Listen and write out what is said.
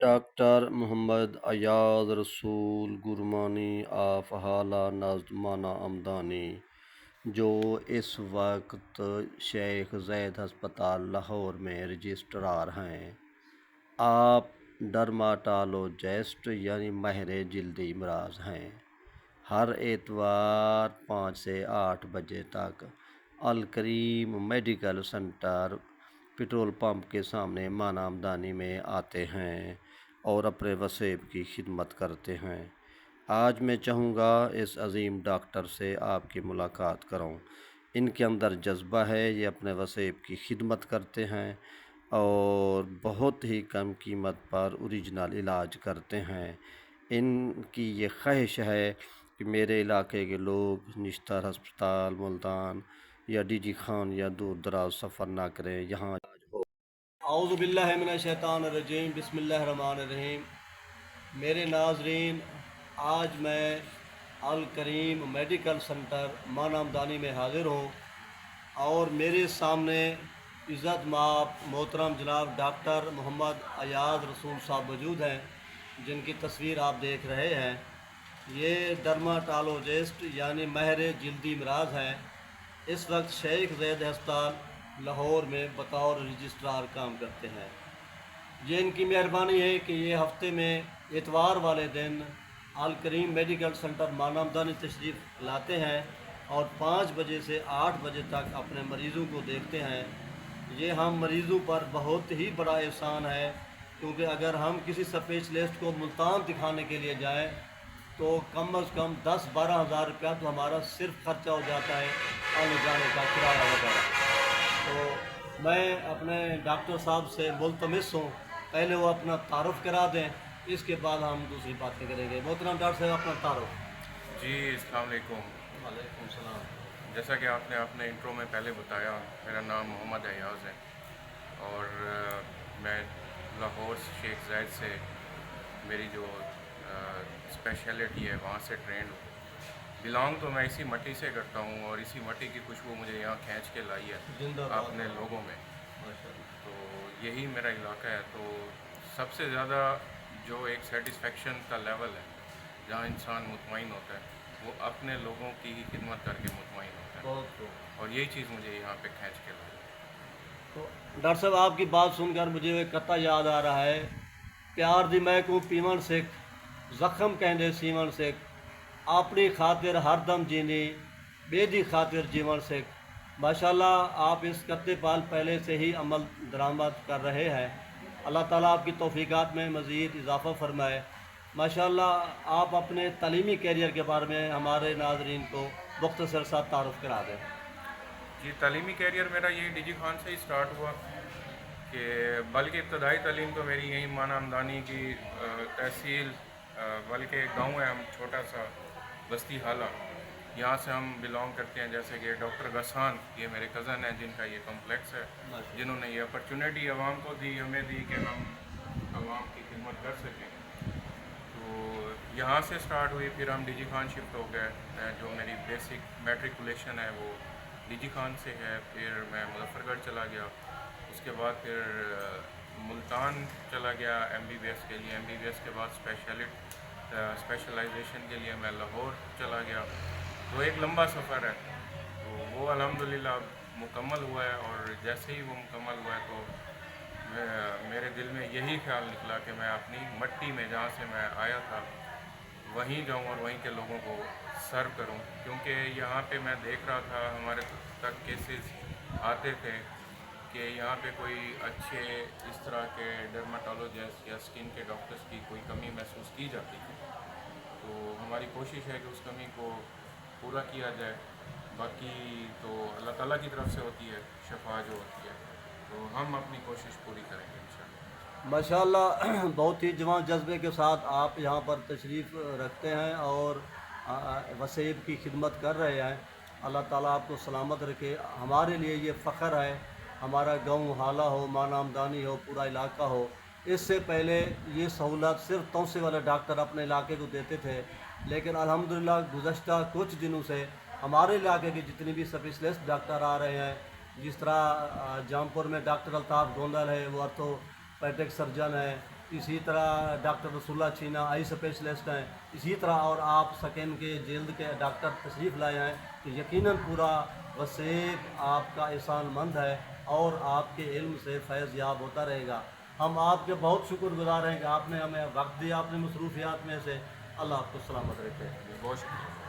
Doctor محمد ایاز رسول Gurmani of حالہ نظمانہ عمدانی جو اس وقت شیخ زید ہسپتال لاہور میں رجسٹرار ہیں۔ آپ ڈرماٹالوجسٹ یعنی ماہر جلدی امراض ہیں۔ ہر اتوار 5 سے 8 بجے تک الکریم میڈیکل سینٹر پٹرول پمپ کے سامنے مانہ عمدانی میں آتے ہیں اور اپنے وسیب کی خدمت کرتے ہیں۔ آج میں چاہوں گا اس عظیم ڈاکٹر سے آپ کی ملاقات کروں۔ ان کے اندر جذبہ ہے، یہ اپنے وسیب کی خدمت کرتے ہیں اور بہت ہی کم قیمت پر اوریجنل علاج کرتے ہیں۔ ان کی یہ خواہش ہے کہ میرے علاقے کے لوگ نشتر ہسپتال ملتان یا ڈی جی خان یا دور دراز سفر نہ کریں، یہاں علاج ہو۔ اعوذ باللہ من الشیطان الرجیم، بسم اللہ الرحمن الرحیم۔ میرے ناظرین، آج میں الکریم میڈیکل سینٹر مانہ عمدانی میں حاضر ہوں اور میرے سامنے عزت مآب محترم جناب ڈاکٹر محمد ایاز رسول صاحب موجود ہیں، جن کی تصویر آپ دیکھ رہے ہیں۔ یہ ڈرماٹالوجسٹ یعنی ماہر جلدی امراض ہیں۔ اس وقت شیخ زید ہسپتال لاہور میں بطور رجسٹرار کام کرتے ہیں۔ یہ ان کی مہربانی ہے کہ یہ ہفتے میں اتوار والے دن الکریم میڈیکل سینٹر مانہ عمدانی تشریف لاتے ہیں اور 5 بجے سے 8 بجے تک اپنے مریضوں کو دیکھتے ہیں۔ یہ ہم مریضوں پر بہت ہی بڑا احسان ہے، کیونکہ اگر ہم کسی اسپیشلسٹ کو ملتان دکھانے کے لیے جائیں تو کم از کم 10-12 ہزار روپیہ تو ہمارا صرف خرچہ ہو جاتا ہے آنے جانے کا کرایہ وغیرہ۔ تو میں اپنے ڈاکٹر صاحب سے ملتمس ہوں، پہلے وہ اپنا تعارف کرا دیں، اس کے بعد ہم دوسری باتیں کریں گے۔ محترم ڈاکٹر صاحب، اپنا تعارف۔ جی السلام علیکم۔ وعلیکم السلام۔ جیسا کہ آپ نے اپنے انٹرو میں پہلے بتایا، میرا نام محمد ایاز ہے اور میں لاہور شیخ زید سے میری جو اسپیشلٹی ہے وہاں سے ٹرینڈ ہوں۔ بلانگ تو میں اسی مٹی سے کرتا ہوں اور اسی مٹی کی خوشبو مجھے یہاں کھینچ کے لائی ہے اپنے لوگوں میں، تو یہی میرا علاقہ ہے۔ تو سب سے زیادہ جو ایک سیٹسفیکشن کا لیول ہے جہاں انسان مطمئن ہوتا ہے وہ اپنے لوگوں کی ہی خدمت کر کے مطمئن ہوتا ہے، اور یہی چیز مجھے یہاں پہ کھینچ کے لائی۔ تو ڈاکٹر صاحب، آپ کی بات سن کر مجھے ایک قطعہ یاد آ رہا ہے، پیار دی میں کو پیمن سکھ زخم کہندے سیون سکھ، اپنی خاطر ہر دم جینی بے دی خاطر جیون سکھ۔ ماشاءاللہ آپ اس قطعے پال پہلے سے ہی عمل درآمد کر رہے ہیں۔ اللہ تعالیٰ آپ کی توفیقات میں مزید اضافہ فرمائے۔ ماشاءاللہ آپ اپنے تعلیمی کیریئر کے بارے میں ہمارے ناظرین کو مختصر سا تعارف کرا دیں۔ جی، تعلیمی کیریئر میرا یہی ڈی جی خان سے ہی سٹارٹ ہوا، کہ بلکہ ابتدائی تعلیم تو میری یہیں مانہ عمدانی کی تحصیل، بلکہ ایک گاؤں ہے ہم چھوٹا سا بستی حالہ، یہاں سے ہم بلانگ کرتے ہیں۔ جیسے کہ ڈاکٹر غسان، یہ میرے کزن ہیں جن کا یہ کمپلیکس ہے، جنہوں نے یہ اپرچونیٹی عوام کو دی، ہمیں دی کہ ہم عوام کی خدمت کر سکیں۔ تو یہاں سے سٹارٹ ہوئی، پھر ہم ڈی جی خان شفٹ ہو گئے۔ جو میری بیسک میٹریکولیشن ہے وہ ڈی جی خان سے ہے۔ پھر میں مظفر گڑھ چلا گیا، اس کے بعد پھر ملتان چلا گیا ایم بی بی ایس کے لیے۔ ایم بی بی ایس کے بعد اسپیشلائزیشن کے لیے میں لاہور چلا گیا۔ تو ایک لمبا سفر ہے، تو وہ الحمدللہ مکمل ہوا ہے، اور جیسے ہی وہ مکمل ہوا ہے تو میرے دل میں یہی خیال نکلا کہ میں اپنی مٹی میں جہاں سے میں آیا تھا وہیں جاؤں اور وہیں کے لوگوں کو سرو کروں، کیونکہ یہاں پہ میں دیکھ رہا تھا ہمارے تک کیسز آتے تھے کہ یہاں پہ کوئی اچھے اس طرح کے ڈرماٹالوجسٹ یا اسکن کے ڈاکٹرز کی کوئی کمی محسوس کی جاتی تھی۔ تو ہماری کوشش ہے کہ اس کمی کو پورا کیا جائے۔ باقی تو اللہ تعالیٰ کی طرف سے ہوتی ہے شفا جو ہوتی ہے، تو ہم اپنی کوشش پوری کریں گے انشاءاللہ۔ ماشاءاللہ بہت ہی جوان جذبے کے ساتھ آپ یہاں پر تشریف رکھتے ہیں اور وسیب کی خدمت کر رہے ہیں۔ اللہ تعالیٰ آپ کو سلامت رکھے۔ ہمارے لیے یہ فخر ہے، ہمارا گاؤں حالہ ہو، مانہ عمدانی ہو، پورا علاقہ ہو۔ اس سے پہلے یہ سہولت صرف توسے والے ڈاکٹر اپنے علاقے کو دیتے تھے، لیکن الحمدللہ گزشتہ کچھ دنوں سے ہمارے علاقے کے جتنے بھی اسپیشلسٹ ڈاکٹر آ رہے ہیں، جس طرح جام پور میں ڈاکٹر الطاف گوندل ہے، وہ آرتھوپیڈک سرجن ہے، اسی طرح ڈاکٹر رسول اللہ چھینا آئی اسپیشلسٹ ہیں، اسی طرح اور آپ سکن کے جلد کے ڈاکٹر تشریف لائے ہیں، تو یقیناً پورا وسیب آپ کا احسان مند ہے اور آپ کے علم سے فیض یاب ہوتا رہے گا۔ ہم آپ کے بہت شکر گزار ہیں کہ آپ نے ہمیں وقت دیا اپنی مصروفیات میں سے۔ اللہ آپ کو سلامت رکھے۔ بہت شکریہ۔